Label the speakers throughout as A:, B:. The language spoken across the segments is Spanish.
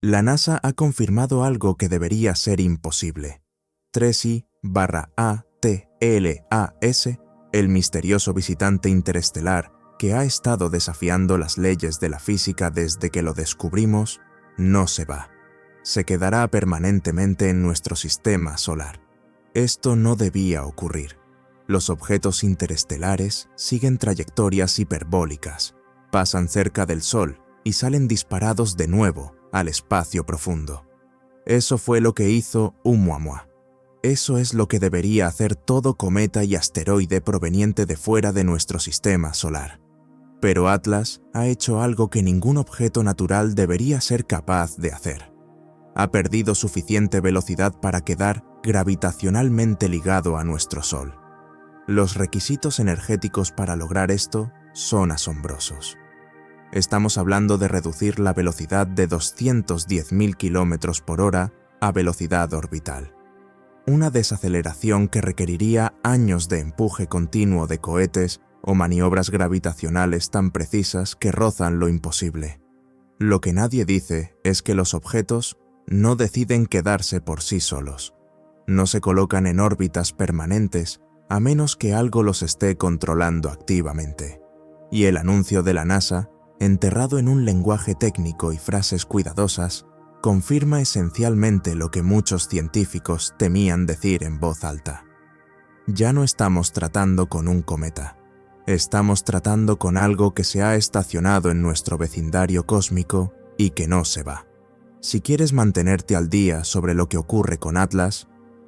A: La NASA ha confirmado algo que debería ser imposible. 3I/ATLAS, el misterioso visitante interestelar que ha estado desafiando las leyes de la física desde que lo descubrimos, no se va. Se quedará permanentemente en nuestro sistema solar. Esto no debía ocurrir. Los objetos interestelares siguen trayectorias hiperbólicas, pasan cerca del Sol y salen disparados de nuevo al espacio profundo. Eso fue lo que hizo Oumuamua. Eso es lo que debería hacer todo cometa y asteroide proveniente de fuera de nuestro sistema solar. Pero Atlas ha hecho algo que ningún objeto natural debería ser capaz de hacer. Ha perdido suficiente velocidad para quedar gravitacionalmente ligado a nuestro Sol. Los requisitos energéticos para lograr esto son asombrosos. Estamos hablando de reducir la velocidad de 210.000 km/h a velocidad orbital. Una desaceleración que requeriría años de empuje continuo de cohetes o maniobras gravitacionales tan precisas que rozan lo imposible. Lo que nadie dice es que los objetos no deciden quedarse por sí solos. No se colocan en órbitas permanentes a menos que algo los esté controlando activamente. Y el anuncio de la NASA, enterrado en un lenguaje técnico y frases cuidadosas, confirma esencialmente lo que muchos científicos temían decir en voz alta. Ya no estamos tratando con un cometa. Estamos tratando con algo que se ha estacionado en nuestro vecindario cósmico y que no se va. Si quieres mantenerte al día sobre lo que ocurre con Atlas,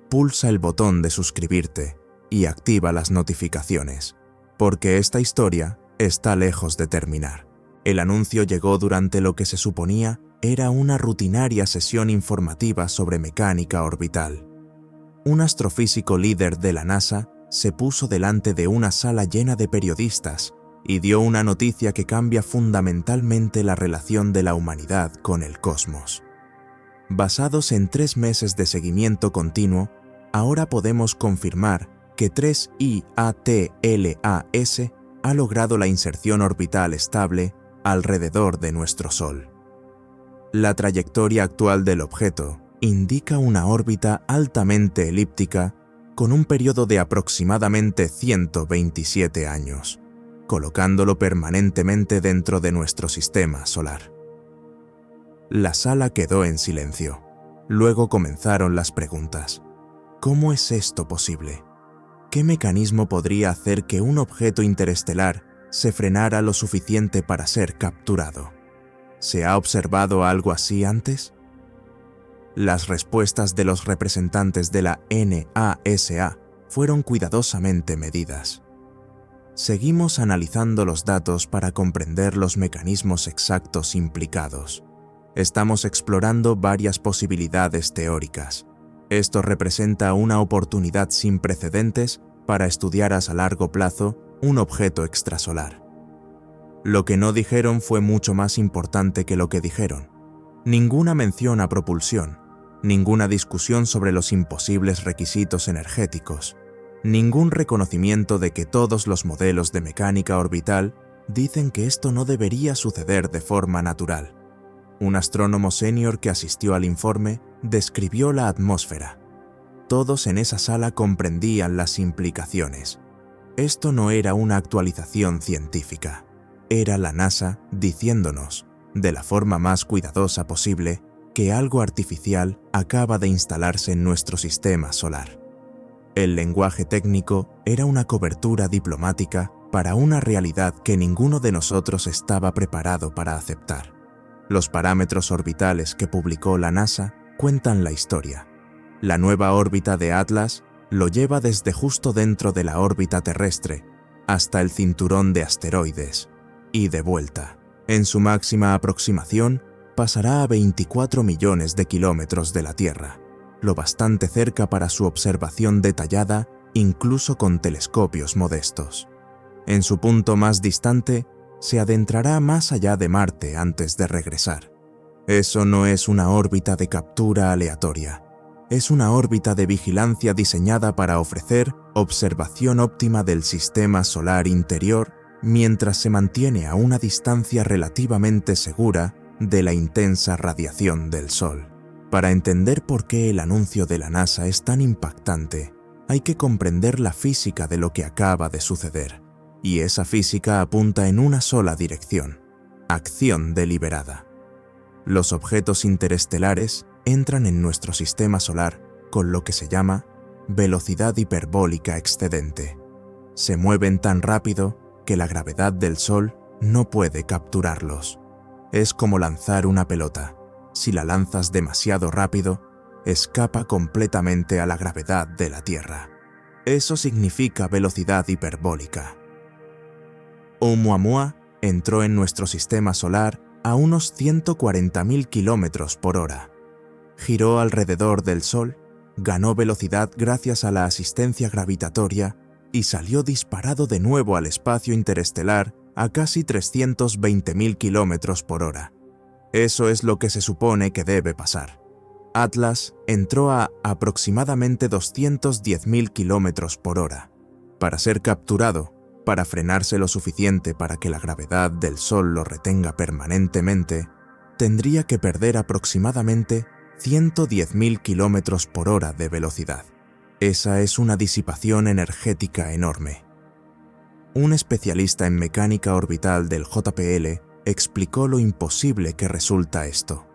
A: pulsa el botón de suscribirte y activa las notificaciones, porque esta historia está lejos de terminar. El anuncio llegó durante lo que se suponía era una rutinaria sesión informativa sobre mecánica orbital. Un astrofísico líder de la NASA se puso delante de una sala llena de periodistas y dio una noticia que cambia fundamentalmente la relación de la humanidad con el cosmos. Basados en 3 meses de seguimiento continuo, ahora podemos confirmar que 3I/ATLAS ha logrado la inserción orbital estable alrededor de nuestro Sol. La trayectoria actual del objeto indica una órbita altamente elíptica con un periodo de aproximadamente 127 años, colocándolo permanentemente dentro de nuestro sistema solar. La sala quedó en silencio. Luego comenzaron las preguntas. ¿Cómo es esto posible? ¿Qué mecanismo podría hacer que un objeto interestelar se frenara lo suficiente para ser capturado? ¿Se ha observado algo así antes? Las respuestas de los representantes de la NASA fueron cuidadosamente medidas. Seguimos analizando los datos para comprender los mecanismos exactos implicados. Estamos explorando varias posibilidades teóricas. Esto representa una oportunidad sin precedentes para estudiar a largo plazo un objeto extrasolar. Lo que no dijeron fue mucho más importante que lo que dijeron. Ninguna mención a propulsión, ninguna discusión sobre los imposibles requisitos energéticos, ningún reconocimiento de que todos los modelos de mecánica orbital dicen que esto no debería suceder de forma natural. Un astrónomo senior que asistió al informe describió la atmósfera. Todos en esa sala comprendían las implicaciones. Esto no era una actualización científica. Era la NASA diciéndonos, de la forma más cuidadosa posible, que algo artificial acaba de instalarse en nuestro sistema solar. El lenguaje técnico era una cobertura diplomática para una realidad que ninguno de nosotros estaba preparado para aceptar. Los parámetros orbitales que publicó la NASA cuentan la historia. La nueva órbita de Atlas lo lleva desde justo dentro de la órbita terrestre hasta el cinturón de asteroides y de vuelta. En su máxima aproximación, pasará a 24 millones de kilómetros de la Tierra, lo bastante cerca para su observación detallada incluso con telescopios modestos. En su punto más distante, se adentrará más allá de Marte antes de regresar. Eso no es una órbita de captura aleatoria. Es una órbita de vigilancia diseñada para ofrecer observación óptima del sistema solar interior mientras se mantiene a una distancia relativamente segura de la intensa radiación del Sol. Para entender por qué el anuncio de la NASA es tan impactante, hay que comprender la física de lo que acaba de suceder. Y esa física apunta en una sola dirección: acción deliberada. Los objetos interestelares entran en nuestro sistema solar con lo que se llama velocidad hiperbólica excedente. Se mueven tan rápido que la gravedad del Sol no puede capturarlos. Es como lanzar una pelota. Si la lanzas demasiado rápido, escapa completamente a la gravedad de la Tierra. Eso significa velocidad hiperbólica. Oumuamua entró en nuestro sistema solar a unos 140.000 kilómetros por hora. Giró alrededor del Sol, ganó velocidad gracias a la asistencia gravitatoria y salió disparado de nuevo al espacio interestelar a casi 320.000 kilómetros por hora. Eso es lo que se supone que debe pasar. Atlas entró a aproximadamente 210.000 kilómetros por hora. Para ser capturado, para frenarse lo suficiente para que la gravedad del Sol lo retenga permanentemente, tendría que perder aproximadamente 110.000 kilómetros por hora de velocidad. Esa es una disipación energética enorme. Un especialista en mecánica orbital del JPL explicó lo imposible que resulta esto.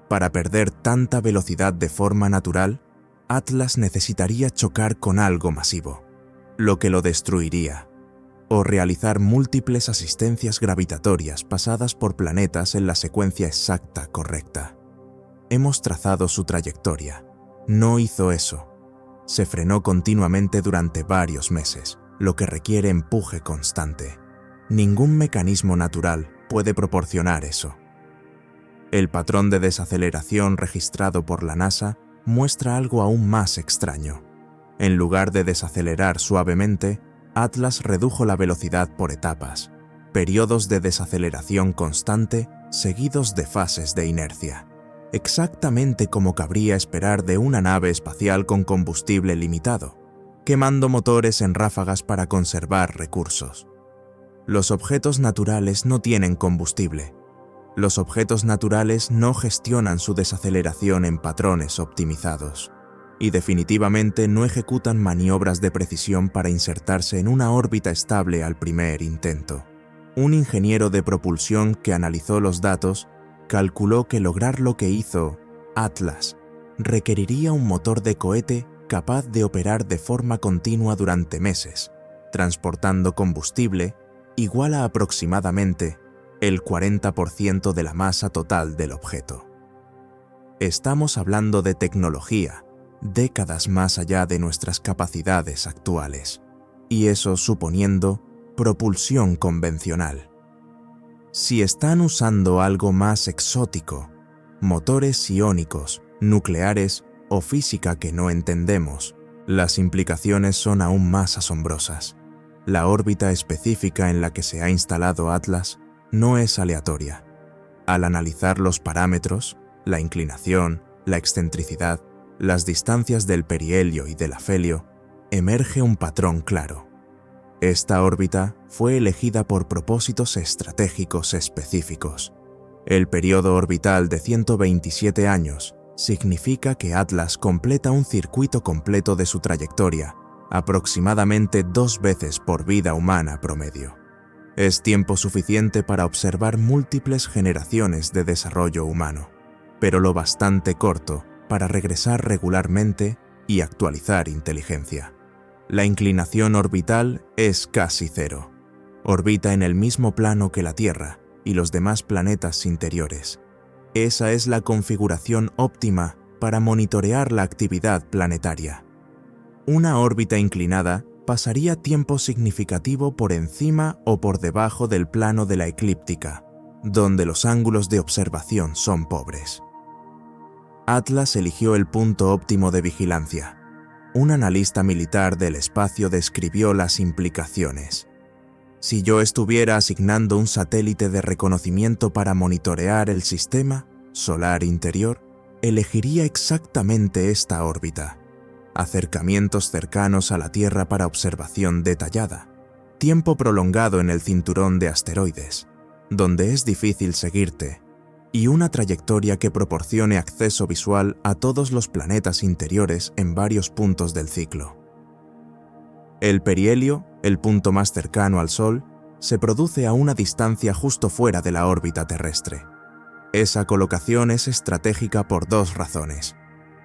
A: Para perder tanta velocidad de forma natural, Atlas necesitaría chocar con algo masivo, lo que lo destruiría, o realizar múltiples asistencias gravitatorias pasadas por planetas en la secuencia exacta correcta. Hemos trazado su trayectoria. No hizo eso. Se frenó continuamente durante varios meses, lo que requiere empuje constante. Ningún mecanismo natural puede proporcionar eso. El patrón de desaceleración registrado por la NASA muestra algo aún más extraño. En lugar de desacelerar suavemente, Atlas redujo la velocidad por etapas, periodos de desaceleración constante seguidos de fases de inercia, exactamente como cabría esperar de una nave espacial con combustible limitado, quemando motores en ráfagas para conservar recursos. Los objetos naturales no tienen combustible. Los objetos naturales no gestionan su desaceleración en patrones optimizados y definitivamente no ejecutan maniobras de precisión para insertarse en una órbita estable al primer intento. Un ingeniero de propulsión que analizó los datos calculó que lograr lo que hizo Atlas requeriría un motor de cohete capaz de operar de forma continua durante meses, transportando combustible igual a aproximadamente el 40% de la masa total del objeto. Estamos hablando de tecnología, décadas más allá de nuestras capacidades actuales, y eso suponiendo propulsión convencional. Si están usando algo más exótico, motores iónicos, nucleares o física que no entendemos, las implicaciones son aún más asombrosas. La órbita específica en la que se ha instalado Atlas no es aleatoria. Al analizar los parámetros, la inclinación, la excentricidad, las distancias del perihelio y del afelio, emerge un patrón claro. Esta órbita fue elegida por propósitos estratégicos específicos. El periodo orbital de 127 años significa que Atlas completa un circuito completo de su trayectoria, aproximadamente 2 veces por vida humana promedio. Es tiempo suficiente para observar múltiples generaciones de desarrollo humano, pero lo bastante corto para regresar regularmente y actualizar inteligencia. La inclinación orbital es casi cero. Orbita en el mismo plano que la Tierra y los demás planetas interiores. Esa es la configuración óptima para monitorear la actividad planetaria. Una órbita inclinada pasaría tiempo significativo por encima o por debajo del plano de la eclíptica, donde los ángulos de observación son pobres. Atlas eligió el punto óptimo de vigilancia. Un analista militar del espacio describió las implicaciones. Si yo estuviera asignando un satélite de reconocimiento para monitorear el sistema solar interior, elegiría exactamente esta órbita. Acercamientos cercanos a la Tierra para observación detallada, tiempo prolongado en el cinturón de asteroides, donde es difícil seguirte, y una trayectoria que proporcione acceso visual a todos los planetas interiores en varios puntos del ciclo. El perihelio, el punto más cercano al Sol, se produce a una distancia justo fuera de la órbita terrestre. Esa colocación es estratégica por dos razones.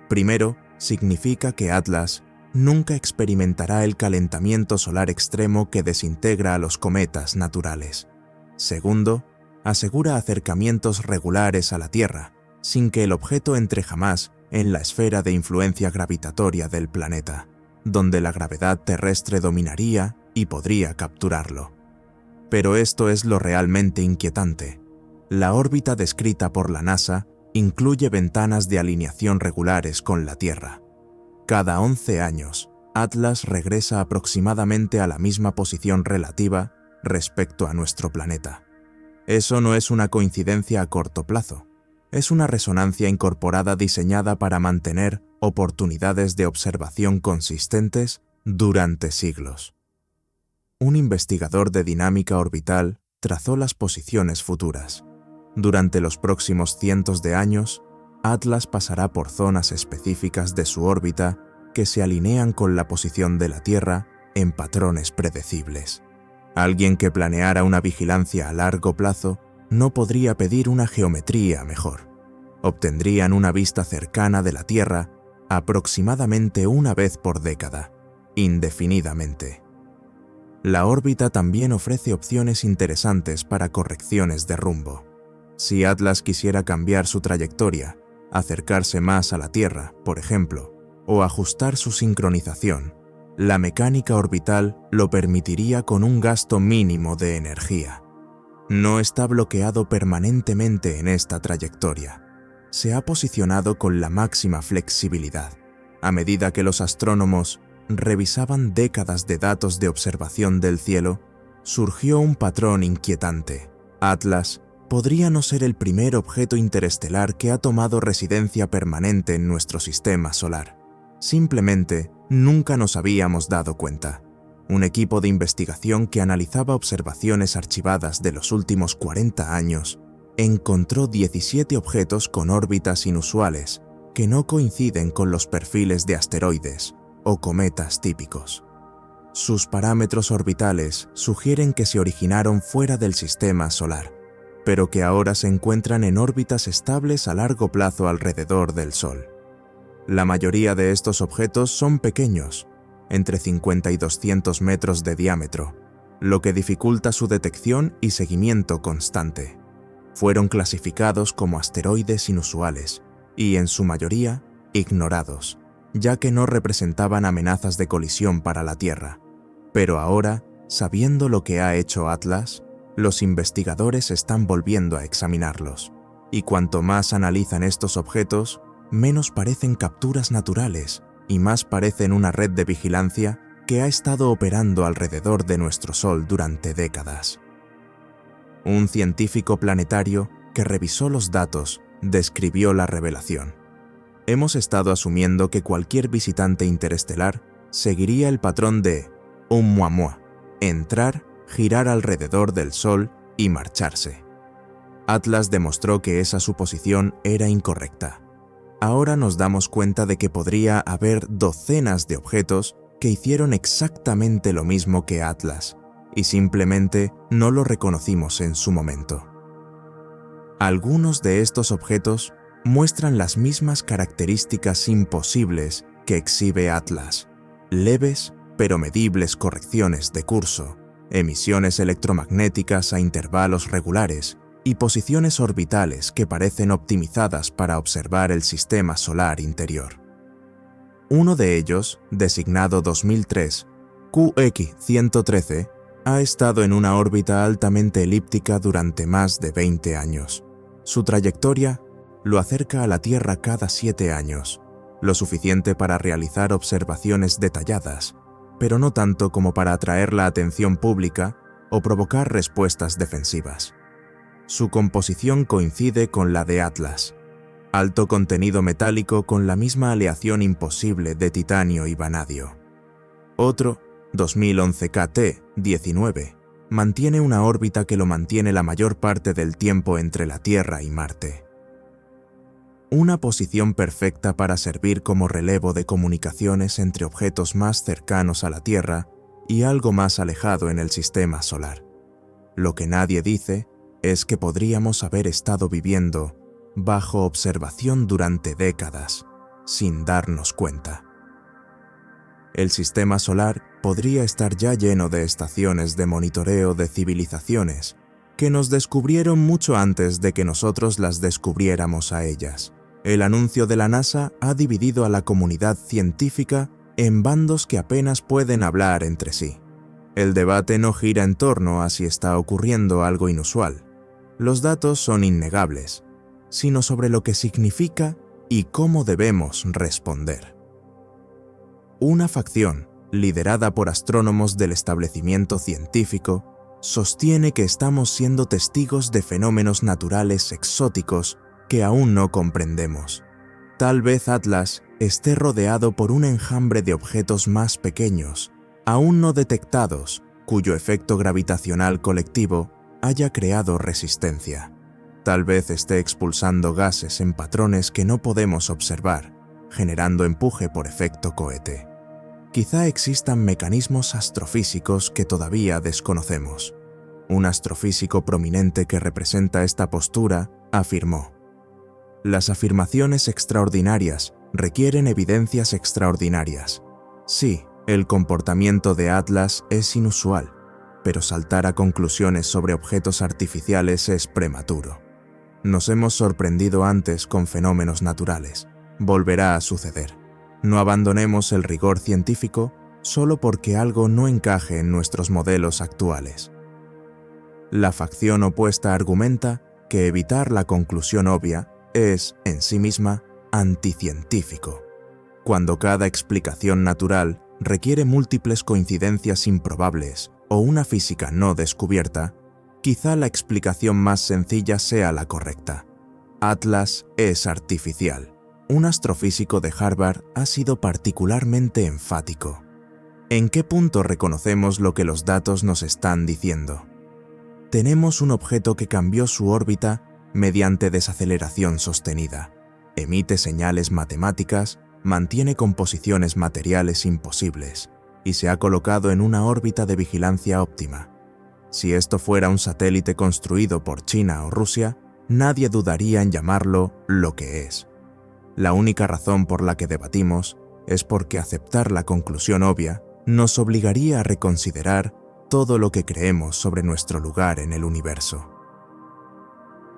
A: Primero, significa que Atlas nunca experimentará el calentamiento solar extremo que desintegra a los cometas naturales. Segundo, asegura acercamientos regulares a la Tierra, sin que el objeto entre jamás en la esfera de influencia gravitatoria del planeta, donde la gravedad terrestre dominaría y podría capturarlo. Pero esto es lo realmente inquietante. La órbita descrita por la NASA incluye ventanas de alineación regulares con la Tierra. Cada 11 años, Atlas regresa aproximadamente a la misma posición relativa respecto a nuestro planeta. Eso no es una coincidencia a corto plazo, es una resonancia incorporada diseñada para mantener oportunidades de observación consistentes durante siglos. Un investigador de dinámica orbital trazó las posiciones futuras. Durante los próximos cientos de años, Atlas pasará por zonas específicas de su órbita que se alinean con la posición de la Tierra en patrones predecibles. Alguien que planeara una vigilancia a largo plazo no podría pedir una geometría mejor. Obtendrían una vista cercana de la Tierra aproximadamente una vez por década, indefinidamente. La órbita también ofrece opciones interesantes para correcciones de rumbo. Si Atlas quisiera cambiar su trayectoria, acercarse más a la Tierra, por ejemplo, o ajustar su sincronización, la mecánica orbital lo permitiría con un gasto mínimo de energía. No está bloqueado permanentemente en esta trayectoria. Se ha posicionado con la máxima flexibilidad. A medida que los astrónomos revisaban décadas de datos de observación del cielo, surgió un patrón inquietante. Atlas podría no ser el primer objeto interestelar que ha tomado residencia permanente en nuestro sistema solar. Simplemente nunca nos habíamos dado cuenta. Un equipo de investigación que analizaba observaciones archivadas de los últimos 40 años encontró 17 objetos con órbitas inusuales que no coinciden con los perfiles de asteroides o cometas típicos. Sus parámetros orbitales sugieren que se originaron fuera del sistema solar, pero que ahora se encuentran en órbitas estables a largo plazo alrededor del Sol. La mayoría de estos objetos son pequeños, entre 50 y 200 metros de diámetro, lo que dificulta su detección y seguimiento constante. Fueron clasificados como asteroides inusuales y, en su mayoría, ignorados, ya que no representaban amenazas de colisión para la Tierra. Pero ahora, sabiendo lo que ha hecho Atlas, los investigadores están volviendo a examinarlos. Y cuanto más analizan estos objetos, menos parecen capturas naturales y más parecen una red de vigilancia que ha estado operando alrededor de nuestro Sol durante décadas. Un científico planetario que revisó los datos describió la revelación. Hemos estado asumiendo que cualquier visitante interestelar seguiría el patrón de Oumuamua: entrar, girar alrededor del Sol y marcharse. Atlas demostró que esa suposición era incorrecta. Ahora nos damos cuenta de que podría haber docenas de objetos que hicieron exactamente lo mismo que Atlas, y simplemente no lo reconocimos en su momento. Algunos de estos objetos muestran las mismas características imposibles que exhibe Atlas: leves pero medibles correcciones de curso, emisiones electromagnéticas a intervalos regulares y posiciones orbitales que parecen optimizadas para observar el sistema solar interior. Uno de ellos, designado 2003, QX113, ha estado en una órbita altamente elíptica durante más de 20 años. Su trayectoria lo acerca a la Tierra cada 7 años, lo suficiente para realizar observaciones detalladas, pero no tanto como para atraer la atención pública o provocar respuestas defensivas. Su composición coincide con la de Atlas: alto contenido metálico con la misma aleación imposible de titanio y vanadio. Otro, 2011 KT-19, mantiene una órbita que lo mantiene la mayor parte del tiempo entre la Tierra y Marte. Una posición perfecta para servir como relevo de comunicaciones entre objetos más cercanos a la Tierra y algo más alejado en el sistema solar. Lo que nadie dice es que podríamos haber estado viviendo bajo observación durante décadas, sin darnos cuenta. El sistema solar podría estar ya lleno de estaciones de monitoreo de civilizaciones que nos descubrieron mucho antes de que nosotros las descubriéramos a ellas. El anuncio de la NASA ha dividido a la comunidad científica en bandos que apenas pueden hablar entre sí. El debate no gira en torno a si está ocurriendo algo inusual. Los datos son innegables, sino sobre lo que significa y cómo debemos responder. Una facción, liderada por astrónomos del establecimiento científico, sostiene que estamos siendo testigos de fenómenos naturales exóticos que aún no comprendemos. Tal vez Atlas esté rodeado por un enjambre de objetos más pequeños, aún no detectados, cuyo efecto gravitacional colectivo haya creado resistencia. Tal vez esté expulsando gases en patrones que no podemos observar, generando empuje por efecto cohete. Quizá existan mecanismos astrofísicos que todavía desconocemos. Un astrofísico prominente que representa esta postura afirmó: "Las afirmaciones extraordinarias requieren evidencias extraordinarias. Sí, el comportamiento de Atlas es inusual, pero saltar a conclusiones sobre objetos artificiales es prematuro. Nos hemos sorprendido antes con fenómenos naturales. Volverá a suceder. No abandonemos el rigor científico solo porque algo no encaje en nuestros modelos actuales". La facción opuesta argumenta que evitar la conclusión obvia es, en sí misma, anticientífico. Cuando cada explicación natural requiere múltiples coincidencias improbables o una física no descubierta, quizá la explicación más sencilla sea la correcta. Atlas es artificial. Un astrofísico de Harvard ha sido particularmente enfático. ¿En qué punto reconocemos lo que los datos nos están diciendo? Tenemos un objeto que cambió su órbita mediante desaceleración sostenida, emite señales matemáticas, mantiene composiciones materiales imposibles y se ha colocado en una órbita de vigilancia óptima. Si esto fuera un satélite construido por China o Rusia, nadie dudaría en llamarlo lo que es. La única razón por la que debatimos es porque aceptar la conclusión obvia nos obligaría a reconsiderar todo lo que creemos sobre nuestro lugar en el universo.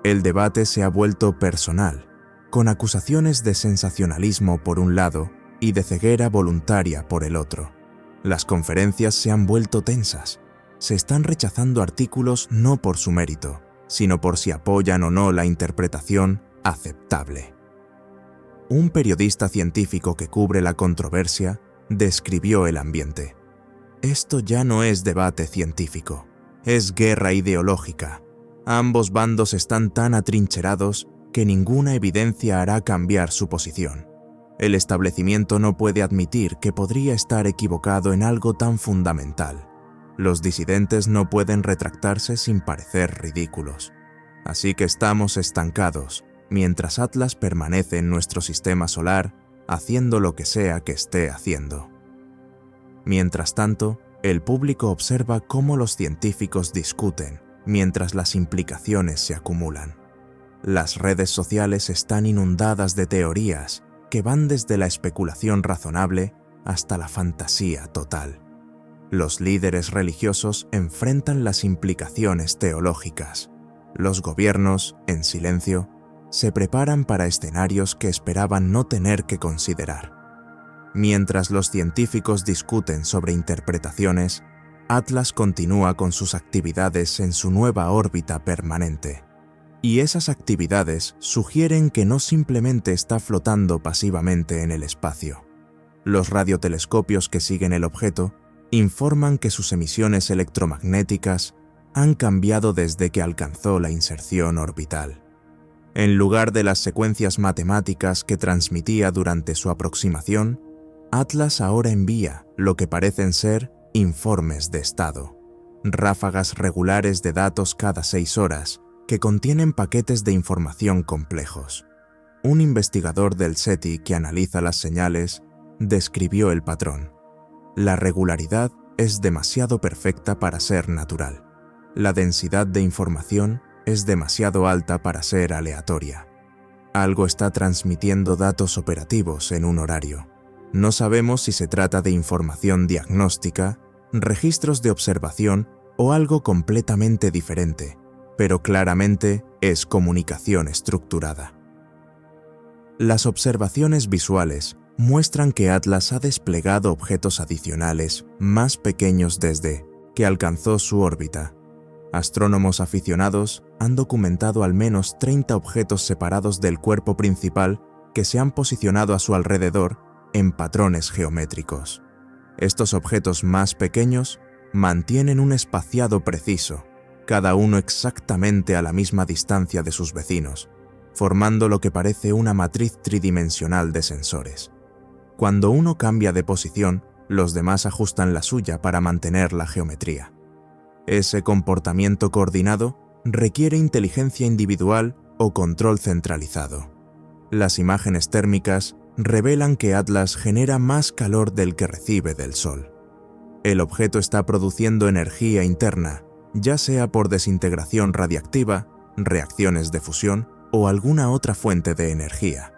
A: El debate se ha vuelto personal, con acusaciones de sensacionalismo por un lado y de ceguera voluntaria por el otro. Las conferencias se han vuelto tensas. Se están rechazando artículos no por su mérito, sino por si apoyan o no la interpretación aceptable. Un periodista científico que cubre la controversia describió el ambiente. Esto ya no es debate científico, es guerra ideológica. Ambos bandos están tan atrincherados que ninguna evidencia hará cambiar su posición. El establecimiento no puede admitir que podría estar equivocado en algo tan fundamental. Los disidentes no pueden retractarse sin parecer ridículos. Así que estamos estancados, mientras Atlas permanece en nuestro sistema solar, haciendo lo que sea que esté haciendo. Mientras tanto, el público observa cómo los científicos discuten, mientras las implicaciones se acumulan. Las redes sociales están inundadas de teorías que van desde la especulación razonable hasta la fantasía total. Los líderes religiosos enfrentan las implicaciones teológicas. Los gobiernos, en silencio, se preparan para escenarios que esperaban no tener que considerar. Mientras los científicos discuten sobre interpretaciones, Atlas continúa con sus actividades en su nueva órbita permanente. Y esas actividades sugieren que no simplemente está flotando pasivamente en el espacio. Los radiotelescopios que siguen el objeto informan que sus emisiones electromagnéticas han cambiado desde que alcanzó la inserción orbital. En lugar de las secuencias matemáticas que transmitía durante su aproximación, Atlas ahora envía lo que parecen ser informes de estado. ráfagas regulares de datos cada 6 horas que contienen paquetes de información complejos. Un investigador del SETI que analiza las señales describió el patrón. La regularidad es demasiado perfecta para ser natural. La densidad de información es demasiado alta para ser aleatoria. Algo está transmitiendo datos operativos en un horario. No sabemos si se trata de información diagnóstica, registros de observación o algo completamente diferente, pero claramente es comunicación estructurada. Las observaciones visuales muestran que Atlas ha desplegado objetos adicionales más pequeños desde que alcanzó su órbita. Astrónomos aficionados han documentado al menos 30 objetos separados del cuerpo principal que se han posicionado a su alrededor en patrones geométricos. Estos objetos más pequeños mantienen un espaciado preciso, cada uno exactamente a la misma distancia de sus vecinos, formando lo que parece una matriz tridimensional de sensores. Cuando uno cambia de posición, los demás ajustan la suya para mantener la geometría. Ese comportamiento coordinado requiere inteligencia individual o control centralizado. Las imágenes térmicas revelan que Atlas genera más calor del que recibe del Sol. El objeto está produciendo energía interna, ya sea por desintegración radiactiva, reacciones de fusión o alguna otra fuente de energía.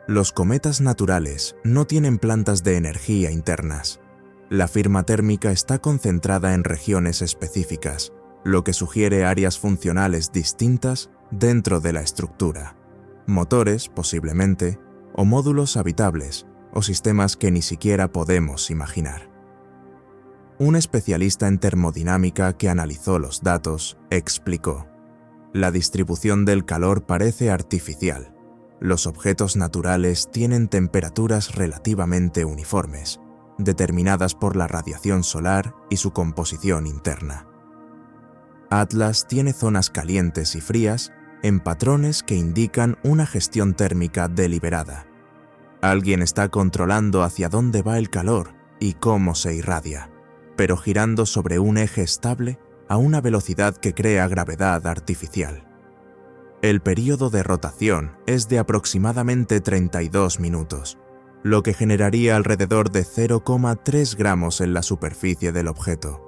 A: Los cometas naturales no tienen plantas de energía internas. La firma térmica está concentrada en regiones específicas, lo que sugiere áreas funcionales distintas dentro de la estructura. Motores, posiblemente, o módulos habitables, o sistemas que ni siquiera podemos imaginar. Un especialista en termodinámica que analizó los datos explicó: la distribución del calor parece artificial. Los objetos naturales tienen temperaturas relativamente uniformes, determinadas por la radiación solar y su composición interna. Atlas tiene zonas calientes y frías en patrones que indican una gestión térmica deliberada. Alguien está controlando hacia dónde va el calor y cómo se irradia, pero girando sobre un eje estable a una velocidad que crea gravedad artificial. El período de rotación es de aproximadamente 32 minutos, lo que generaría alrededor de 0,3 gramos en la superficie del objeto,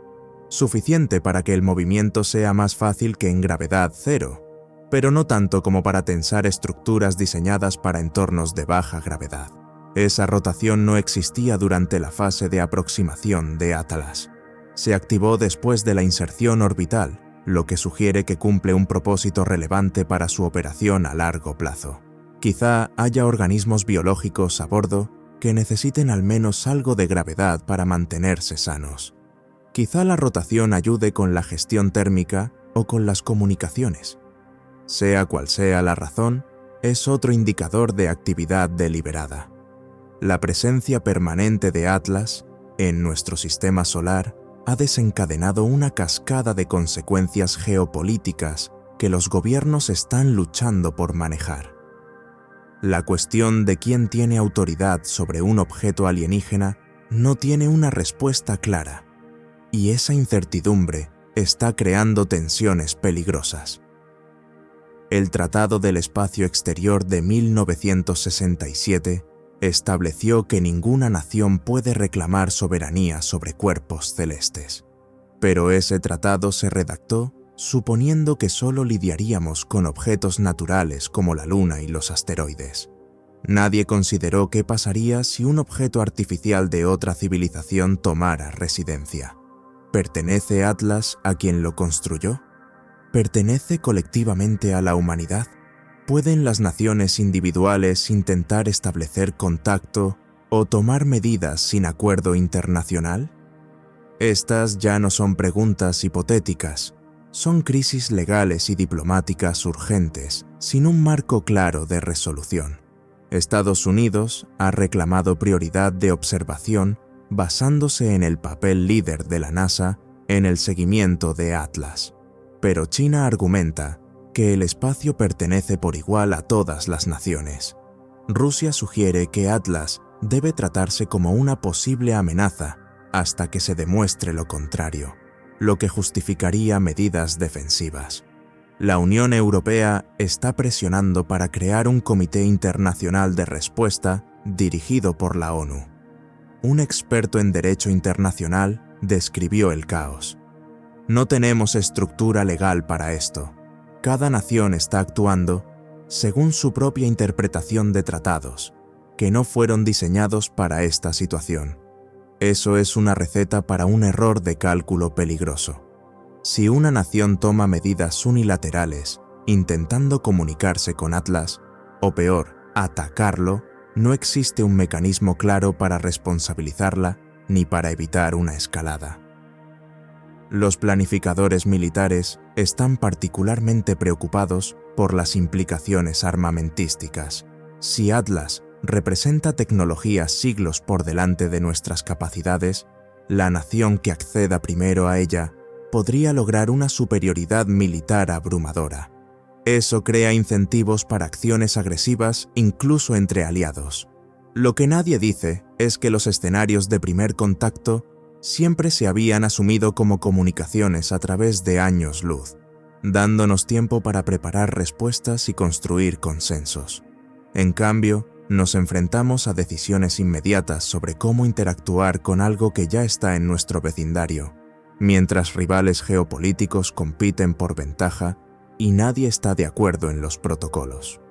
A: suficiente para que el movimiento sea más fácil que en gravedad cero, pero no tanto como para tensar estructuras diseñadas para entornos de baja gravedad. Esa rotación no existía durante la fase de aproximación de Atlas. Se activó después de la inserción orbital, lo que sugiere que cumple un propósito relevante para su operación a largo plazo. Quizá haya organismos biológicos a bordo que necesiten al menos algo de gravedad para mantenerse sanos. Quizá la rotación ayude con la gestión térmica o con las comunicaciones. Sea cual sea la razón, es otro indicador de actividad deliberada. La presencia permanente de Atlas en nuestro sistema solar ha desencadenado una cascada de consecuencias geopolíticas que los gobiernos están luchando por manejar. La cuestión de quién tiene autoridad sobre un objeto alienígena no tiene una respuesta clara, y esa incertidumbre está creando tensiones peligrosas. El Tratado del Espacio Exterior de 1967 estableció que ninguna nación puede reclamar soberanía sobre cuerpos celestes. Pero ese tratado se redactó suponiendo que solo lidiaríamos con objetos naturales como la Luna y los asteroides. Nadie consideró qué pasaría si un objeto artificial de otra civilización tomara residencia. ¿Pertenece Atlas a quien lo construyó? ¿Pertenece colectivamente a la humanidad? ¿Pueden las naciones individuales intentar establecer contacto o tomar medidas sin acuerdo internacional? Estas ya no son preguntas hipotéticas, son crisis legales y diplomáticas urgentes, sin un marco claro de resolución. Estados Unidos ha reclamado prioridad de observación basándose en el papel líder de la NASA en el seguimiento de Atlas. Pero China argumenta que el espacio pertenece por igual a todas las naciones. Rusia sugiere que Atlas debe tratarse como una posible amenaza hasta que se demuestre lo contrario. lo que justificaría medidas defensivas. La Unión Europea está presionando para crear un comité internacional de respuesta dirigido por la ONU. Un experto en derecho internacional describió el caos. No tenemos estructura legal para esto. Cada nación está actuando según su propia interpretación de tratados, que no fueron diseñados para esta situación. Eso es una receta para un error de cálculo peligroso. Si una nación toma medidas unilaterales, intentando comunicarse con Atlas, o peor, atacarlo, no existe un mecanismo claro para responsabilizarla ni para evitar una escalada. Los planificadores militares están particularmente preocupados por las implicaciones armamentísticas. Si Atlas representa tecnologías siglos por delante de nuestras capacidades, la nación que acceda primero a ella podría lograr una superioridad militar abrumadora. Eso crea incentivos para acciones agresivas incluso entre aliados. Lo que nadie dice es que los escenarios de primer contacto siempre se habían asumido como comunicaciones a través de años luz, dándonos tiempo para preparar respuestas y construir consensos. En cambio, nos enfrentamos a decisiones inmediatas sobre cómo interactuar con algo que ya está en nuestro vecindario, mientras rivales geopolíticos compiten por ventaja y nadie está de acuerdo en los protocolos.